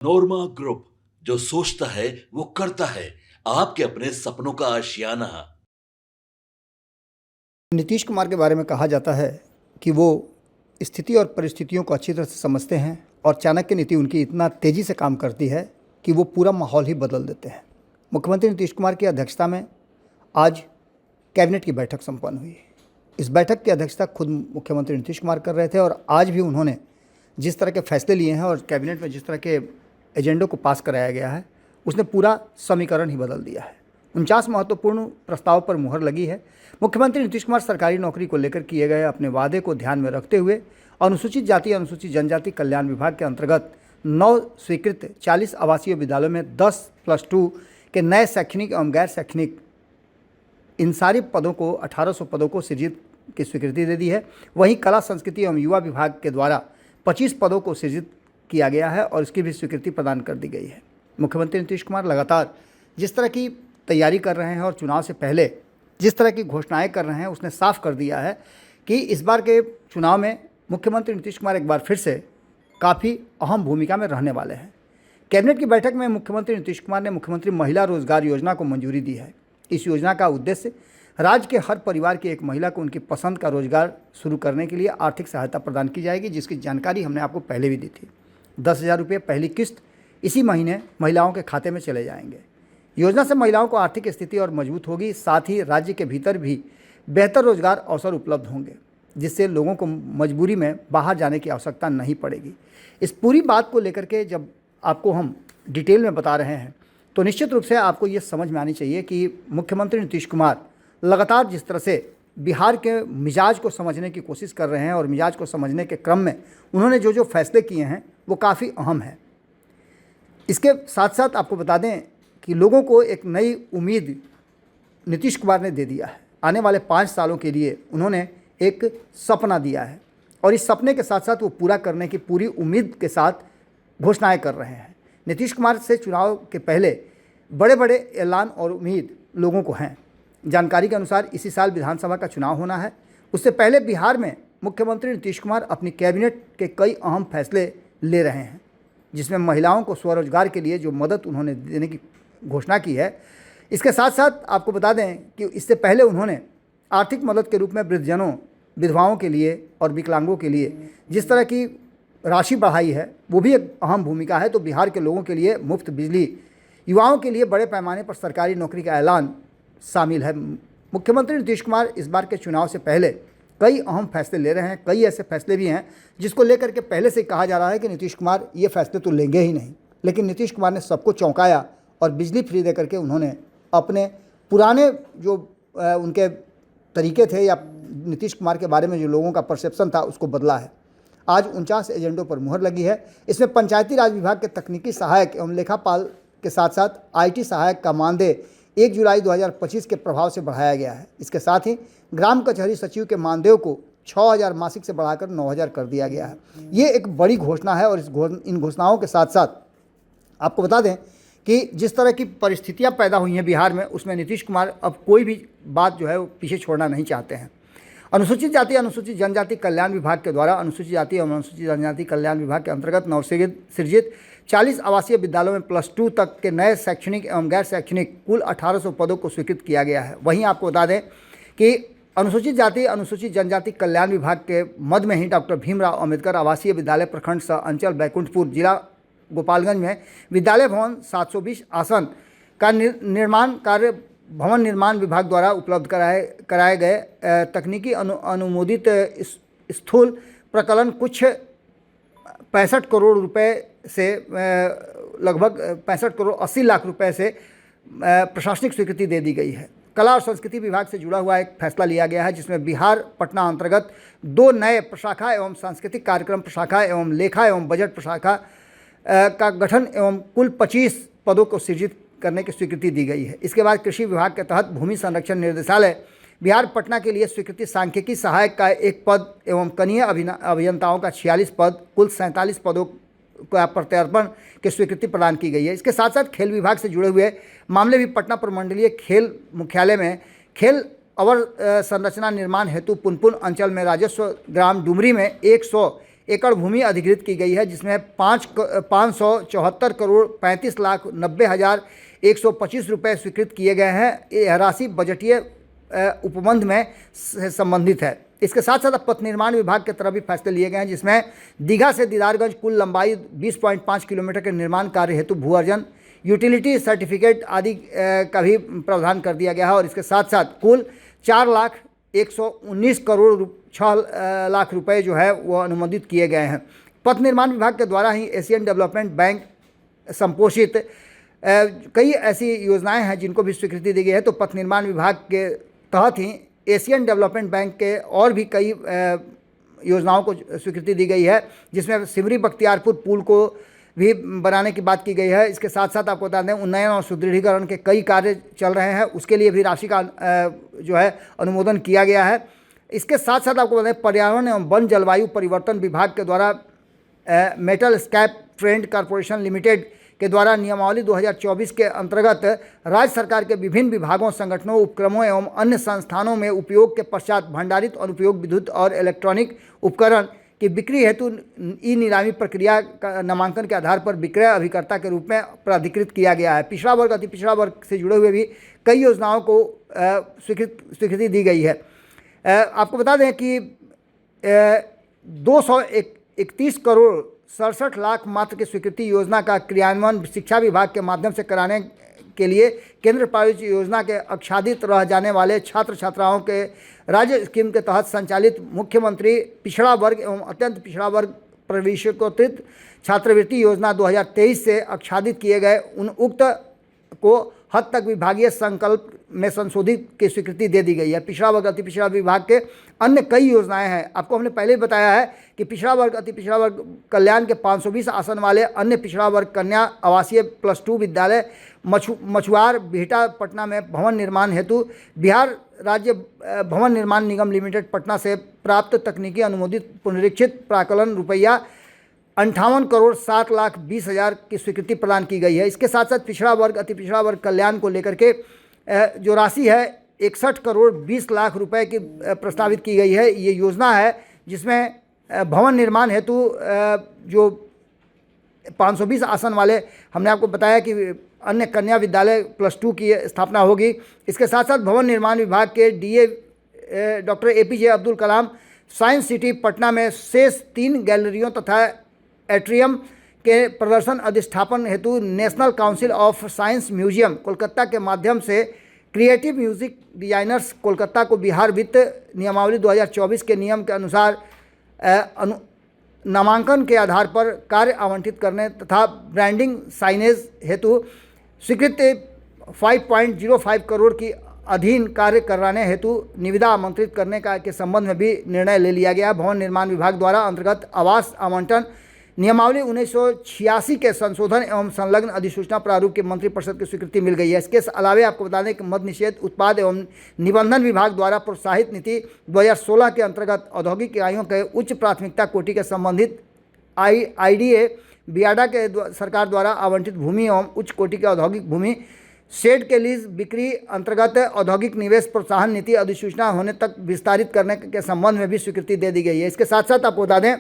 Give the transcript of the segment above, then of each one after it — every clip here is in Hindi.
नोरमा ग्रुप, जो सोचता है वो करता है। आपके अपने सपनों का आशियाना। नीतीश कुमार के बारे में कहा जाता है कि वो स्थिति और परिस्थितियों को अच्छी तरह से समझते हैं और चाणक्य नीति उनकी इतना तेज़ी से काम करती है कि वो पूरा माहौल ही बदल देते हैं। मुख्यमंत्री नीतीश कुमार की अध्यक्षता में आज कैबिनेट की बैठक संपन्न हुई। इस बैठक की अध्यक्षता खुद मुख्यमंत्री नीतीश कुमार कर रहे थे और आज भी उन्होंने जिस तरह के फैसले लिए हैं और कैबिनेट में जिस तरह के एजेंडों को पास कराया गया है, उसने पूरा समीकरण ही बदल दिया है। 49 महत्वपूर्ण प्रस्ताव पर मुहर लगी है। मुख्यमंत्री नीतीश कुमार सरकारी नौकरी को लेकर किए गए अपने वादे को ध्यान में रखते हुए अनुसूचित जाति अनुसूचित जनजाति कल्याण विभाग के अंतर्गत 9 स्वीकृत 40 आवासीय विद्यालयों में 10+2 के नए शैक्षणिक एवं गैर शैक्षणिक इन सारे पदों को 1800 पदों को सृजित की स्वीकृति दे दी है। वहीं कला संस्कृति एवं युवा विभाग के द्वारा 25 पदों को सृजित किया गया है और इसकी भी स्वीकृति प्रदान कर दी गई है। मुख्यमंत्री नीतीश कुमार लगातार जिस तरह की तैयारी कर रहे हैं और चुनाव से पहले जिस तरह की घोषणाएं कर रहे हैं, उसने साफ कर दिया है कि इस बार के चुनाव में मुख्यमंत्री नीतीश कुमार एक बार फिर से काफ़ी अहम भूमिका में रहने वाले हैं। कैबिनेट की बैठक में मुख्यमंत्री नीतीश कुमार ने मुख्यमंत्री महिला रोजगार योजना को मंजूरी दी है। इस योजना का उद्देश्य राज्य के हर परिवार की एक महिला को उनकी पसंद का रोजगार शुरू करने के लिए आर्थिक सहायता प्रदान की जाएगी, जिसकी जानकारी हमने आपको पहले भी दी थी। 10,000 रुपये पहली किस्त इसी महीने महिलाओं के खाते में चले जाएंगे। योजना से महिलाओं को आर्थिक स्थिति और मजबूत होगी, साथ ही राज्य के भीतर भी बेहतर रोजगार अवसर उपलब्ध होंगे, जिससे लोगों को मजबूरी में बाहर जाने की आवश्यकता नहीं पड़ेगी। इस पूरी बात को लेकर के जब आपको हम डिटेल में बता रहे हैं तो निश्चित रूप से आपको ये समझ में आनी चाहिए कि मुख्यमंत्री नीतीश कुमार लगातार जिस तरह से बिहार के मिजाज को समझने की कोशिश कर रहे हैं और मिजाज को समझने के क्रम में उन्होंने जो फैसले किए हैं वो काफ़ी अहम है। इसके साथ साथ आपको बता दें कि लोगों को एक नई उम्मीद नीतीश कुमार ने दे दिया है। आने वाले 5 सालों के लिए उन्होंने एक सपना दिया है और इस सपने के साथ साथ वो पूरा करने की पूरी उम्मीद के साथ घोषणाएं कर रहे हैं। नीतीश कुमार से चुनाव के पहले बड़े बड़े ऐलान और उम्मीद लोगों को हैं। जानकारी के अनुसार इसी साल विधानसभा का चुनाव होना है। उससे पहले बिहार में मुख्यमंत्री नीतीश कुमार अपनी कैबिनेट के कई अहम फैसले ले रहे हैं, जिसमें महिलाओं को स्वरोजगार के लिए जो मदद उन्होंने देने की घोषणा की है। इसके साथ साथ आपको बता दें कि इससे पहले उन्होंने आर्थिक मदद के रूप में वृद्धजनों, विधवाओं के लिए और विकलांगों के लिए जिस तरह की राशि बढ़ाई है, वो भी एक अहम भूमिका है। तो बिहार के लोगों के लिए मुफ्त बिजली, युवाओं के लिए बड़े पैमाने पर सरकारी नौकरी का ऐलान शामिल है। मुख्यमंत्री नीतीश कुमार इस बार के चुनाव से पहले कई अहम फैसले ले रहे हैं। कई ऐसे फैसले भी हैं जिसको लेकर के पहले से कहा जा रहा है कि नीतीश कुमार ये फैसले तो लेंगे ही नहीं, लेकिन नीतीश कुमार ने सबको चौंकाया और बिजली फ्री दे करके उन्होंने अपने पुराने जो उनके तरीके थे या नीतीश कुमार के बारे में जो लोगों का परसेप्शन था उसको बदला है। आज 49 एजेंडों पर मुहर लगी है। इसमें पंचायती राज विभाग के तकनीकी सहायक एवं लेखापाल के साथ साथ IT सहायक का मानदेय 1 जुलाई 2025 के प्रभाव से बढ़ाया गया है। इसके साथ ही ग्राम कचहरी सचिव के मानदेय को 6,000 मासिक से बढ़ाकर 9,000 कर दिया गया है। ये एक बड़ी घोषणा है और इन घोषणाओं के साथ साथ आपको बता दें कि जिस तरह की परिस्थितियां पैदा हुई हैं बिहार में, उसमें नीतीश कुमार अब कोई भी बात जो है वो पीछे छोड़ना नहीं चाहते हैं। अनुसूचित जाति अनुसूचित जनजाति कल्याण विभाग के द्वारा अनुसूचित जाति एवं अनुसूचित जनजाति कल्याण विभाग के अंतर्गत नवसृजित 40 आवासीय विद्यालयों में +2 तक के नए शैक्षणिक एवं गैर शैक्षणिक कुल 1800 पदों को स्वीकृत किया गया है। वहीं आपको बता दें कि अनुसूचित जाति अनुसूचित जनजाति कल्याण विभाग के मद में ही डॉक्टर भीमराव अंबेडकर आवासीय विद्यालय प्रखंड सह अंचल बैकुंठपुर जिला गोपालगंज में विद्यालय भवन 720 आसन का निर्माण कार्य भवन निर्माण विभाग द्वारा उपलब्ध कराए गए तकनीकी अनुमोदित स्थूल प्रकलन कुछ 65 करोड़ रुपए से लगभग 65 करोड़ 80 लाख रुपए से प्रशासनिक स्वीकृति दे दी गई है। कला और संस्कृति विभाग से जुड़ा हुआ एक फैसला लिया गया है, जिसमें बिहार पटना अंतर्गत 2 नए प्रशाखा एवं सांस्कृतिक कार्यक्रम प्रशाखा एवं लेखा एवं बजट प्रशाखा का गठन एवं कुल 25 पदों को सृजित करने की स्वीकृति दी गई है। इसके बाद कृषि विभाग के तहत भूमि संरक्षण निर्देशालय बिहार पटना के लिए स्वीकृति सांख्यिकी सहायक का 1 पद एवं कनीय अभियंताओं का 46 पद कुल 47 पदों का प्रत्यर्पण की स्वीकृति प्रदान की गई है। इसके साथ साथ खेल विभाग से जुड़े हुए मामले भी पटना प्रमंडलीय खेल मुख्यालय में खेल अवर संरचना निर्माण हेतु पुनपुन अंचल में राजस्व ग्राम डुमरी में 100 एकड़ भूमि अधिग्रहित की गई है, जिसमें 574 करोड़ 35,90,125 रुपये स्वीकृत किए गए हैं। यह राशि बजटीय उपबंध में संबंधित है। इसके साथ साथ अब पथ निर्माण विभाग की तरफ भी फैसले लिए गए हैं, जिसमें दीघा से दीदारगंज कुल लंबाई 20.5 किलोमीटर के निर्माण कार्य हेतु भू अर्जन, यूटिलिटी सर्टिफिकेट आदि का भी प्रावधान कर दिया गया है। और इसके साथ साथ कुल 4,119 करोड़ 6 लाख रुपए जो है वो अनुमोदित किए गए हैं। पथ निर्माण विभाग के द्वारा ही एशियन डेवलपमेंट बैंक संपोषित कई ऐसी योजनाएं हैं जिनको भी स्वीकृति दी गई है। तो पथ निर्माण विभाग के तहत ही एशियन डेवलपमेंट बैंक के और भी कई योजनाओं को स्वीकृति दी गई है, जिसमें सिमरी बख्तियारपुर पुल को भी बनाने की बात की गई है। इसके साथ साथ आपको बता दें उन्नयन और सुदृढ़ीकरण के कई कार्य चल रहे हैं, उसके लिए भी राशि का जो है अनुमोदन किया गया है। इसके साथ साथ आपको बताएं पर्यावरण एवं वन जलवायु परिवर्तन विभाग के द्वारा metal scrap trend corporation limited के द्वारा नियमावली 2024 के अंतर्गत राज्य सरकार के विभिन्न विभागों, संगठनों, उपक्रमों एवं अन्य संस्थानों में उपयोग के पश्चात भंडारित अनुपयोग विद्युत और इलेक्ट्रॉनिक उपकरण की बिक्री हेतु ई नीलामी प्रक्रिया का नामांकन के आधार पर विक्रय अभिकर्ता के रूप में प्राधिकृत किया गया है। पिछड़ा वर्ग, अति पिछड़ा वर्ग से जुड़े हुए भी कई योजनाओं को स्वीकृति दी गई है। आपको बता दें कि 231 करोड़ 67 लाख मात्र की स्वीकृति योजना का क्रियान्वयन शिक्षा विभाग के माध्यम से कराने के लिए केंद्र प्रायोजित योजना के आच्छादित रह जाने वाले छात्र छात्राओं के राज्य स्कीम के तहत संचालित मुख्यमंत्री पिछड़ा वर्ग एवं अत्यंत पिछड़ा वर्ग प्रवेशिकोत्तर छात्रवृत्ति योजना 2023 से आच्छादित किए गए उन उक्त को हद तक विभागीय संकल्प में संशोधित की स्वीकृति दे दी गई है। पिछड़ा वर्ग अति पिछड़ा विभाग के अन्य कई योजनाएं हैं। आपको हमने पहले ही बताया है कि पिछड़ा वर्ग अति पिछड़ा वर्ग कल्याण के 520 आसन वाले अन्य पिछड़ा वर्ग कन्या आवासीय +2 विद्यालय मछुआर बिहटा पटना में भवन निर्माण हेतु बिहार राज्य भवन निर्माण निगम लिमिटेड पटना से प्राप्त तकनीकी अनुमोदित पुनरीक्षित प्राकलन रुपया 58 करोड़ 7,20,000 की स्वीकृति प्रदान की गई है। इसके साथ साथ पिछड़ा वर्ग अति पिछड़ा वर्ग कल्याण को लेकर के जो राशि है 61 करोड़ 20 लाख रुपए की प्रस्तावित की गई है। ये योजना है जिसमें भवन निर्माण हेतु जो 520 आसन वाले हमने आपको बताया कि अन्य कन्या विद्यालय +2 की स्थापना होगी। इसके साथ साथ भवन निर्माण विभाग के DA doctor APJ Abdul Kalam science city Patna में शेष 3 गैलरियों तथा एट्रियम के प्रदर्शन अधिष्ठापन हेतु national council of science museum Kolkata के माध्यम से क्रिएटिव म्यूजिक डिजाइनर्स कोलकाता को बिहार वित्त नियमावली 2024 के नियम के अनुसार नामांकन के आधार पर कार्य आवंटित करने तथा ब्रांडिंग साइनेज हेतु स्वीकृत 5.05 करोड़ की अधीन कार्य कराने हेतु निविदा आमंत्रित करने का के संबंध में भी निर्णय ले लिया गया। भवन निर्माण विभाग द्वारा अंतर्गत आवास आवंटन नियमावली 1986 के संशोधन एवं संलग्न अधिसूचना प्रारूप के मंत्रिपरिषद की स्वीकृति मिल गई है। इसके अलावा आपको बता दें कि मद्य निषेध उत्पाद एवं निबंधन विभाग द्वारा प्रोत्साहित नीति 2016 के अंतर्गत औद्योगिक इकाइयों के उच्च प्राथमिकता कोटि के संबंधित IDA बियाडा के सरकार द्वारा आवंटित भूमि एवं उच्च कोटि के औद्योगिक भूमि शेड के लीज बिक्री अंतर्गत औद्योगिक निवेश प्रोत्साहन नीति अधिसूचना होने तक विस्तारित करने के संबंध में भी स्वीकृति दे दी गई है। इसके साथ साथ आपको बता दें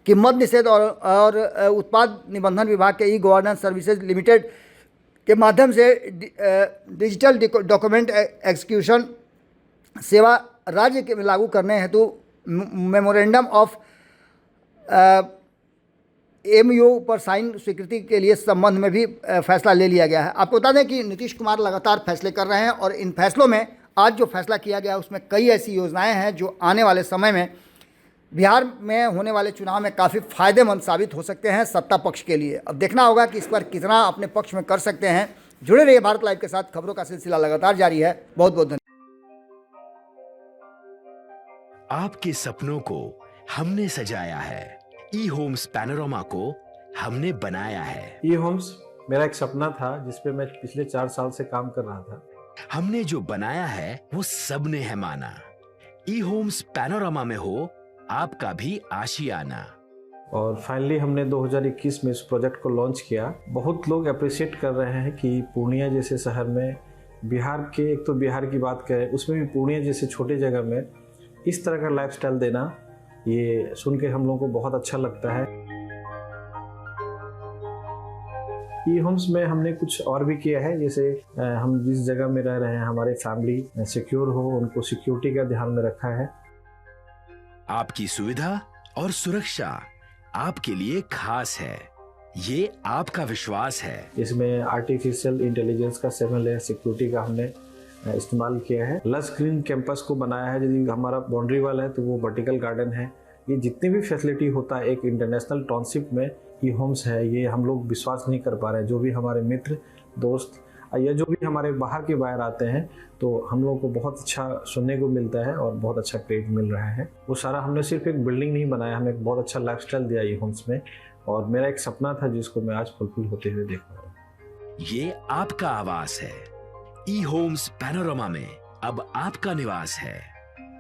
कि मद्य निषेध और उत्पाद निबंधन विभाग के गवर्नेंस सर्विसेज लिमिटेड के माध्यम से डिजिटल डॉक्यूमेंट एग्जीक्यूशन सेवा राज्य के लागू करने हेतु मेमोरेंडम ऑफ MOU पर साइन स्वीकृति के लिए संबंध में भी फैसला ले लिया गया है। आपको बता दें कि नीतीश कुमार लगातार फैसले कर रहे हैं और इन फैसलों में आज जो फैसला किया गया उसमें कई ऐसी योजनाएं हैं जो आने वाले समय में बिहार में होने वाले चुनाव में काफ़ी फायदेमंद साबित हो सकते हैं सत्ता पक्ष के लिए। अब देखना होगा कि इस पर कितना अपने पक्ष में कर सकते हैं। जुड़े रहिए भारत लाइव के साथ, खबरों का सिलसिला लगातार जारी है। बहुत बहुत धन्यवाद। आपके सपनों को हमने सजाया है, ई होम्स पैनोरमा को हमने बनाया है। ई होम्स मेरा एक सपना था जिस पे मैं पिछले 4 साल से काम कर रहा था। हमने जो बनाया है वो सबने है माना। ई होम्स पैनोरमा में हो आपका भी आशियाना। और फाइनली हमने 2021 में इस प्रोजेक्ट को लॉन्च किया। बहुत लोग अप्रिशिएट कर रहे हैं कि पूर्णिया जैसे शहर में बिहार के, एक तो बिहार की बात करें उसमें भी पूर्णिया जैसे छोटे जगह में इस तरह का लाइफस्टाइल देना ये सुन के हम लोगों को बहुत अच्छा लगता है। ई होम्स में हमने कुछ और भी किया है, जैसे हम जिस जगह में रह रहे हैं हमारे फैमिली सिक्योर हो, उनको सिक्योरिटी का ध्यान में रखा है। आपकी सुविधा और सुरक्षा आपके लिए खास है, ये आपका विश्वास है। इसमें आर्टिफिशियल इंटेलिजेंस का 7 लेयर सिक्योरिटी का हमने इस्तेमाल किया है। लस ग्रीन कैंपस को बनाया है, यदि हमारा बाउंड्री वाल है तो वो वर्टिकल गार्डन है। ये जितनी भी फैसिलिटी होता है एक इंटरनेशनल टाउनशिप में ई होम्स है, ये हम लोग विश्वास नहीं कर पा रहे हैं। जो भी हमारे मित्र दोस्त या जो भी हमारे बाहर के बाहर आते हैं तो हम लोगों को बहुत अच्छा सुनने को मिलता है और बहुत अच्छा क्रेडिट मिल रहा है। वो सारा हमने सिर्फ एक बिल्डिंग नहीं बनाया, हमें एक बहुत अच्छा लाइफस्टाइल दिया ई होम्स में, और मेरा एक सपना था जिसको मैं आज फुलफिल होते हुए देख पा रहा हूँ। ये आपका आवास है। ई होम्स पैनोरामा में अब आपका निवास है।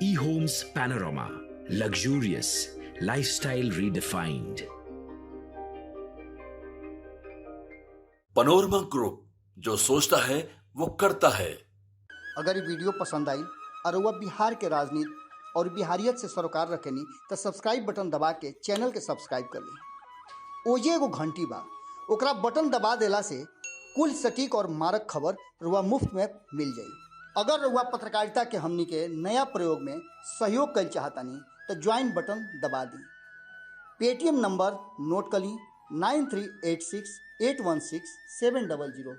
E Homes Panorama, luxurious lifestyle redefined. Panorama group, जो सोचता है वो करता है। अगर ये वीडियो पसंद आई और वह बिहार के राजनीति और बिहारियत से सरोकार रखेनी तो सब्सक्राइब बटन दबा के चैनल के सब्सक्राइब कर ली। ओजे एगो घंटी बा, ओकरा बटन दबा देला से कुल सटीक और मारक खबर रुआ मुफ्त में मिल जाई। अगर रुआ पत्रकारिता के हमनी के नया प्रयोग में सहयोग कर चाहतानी तो ज्वाइन बटन दबा दी। पेटीएम नंबर नोट कर ली 9386 816 700।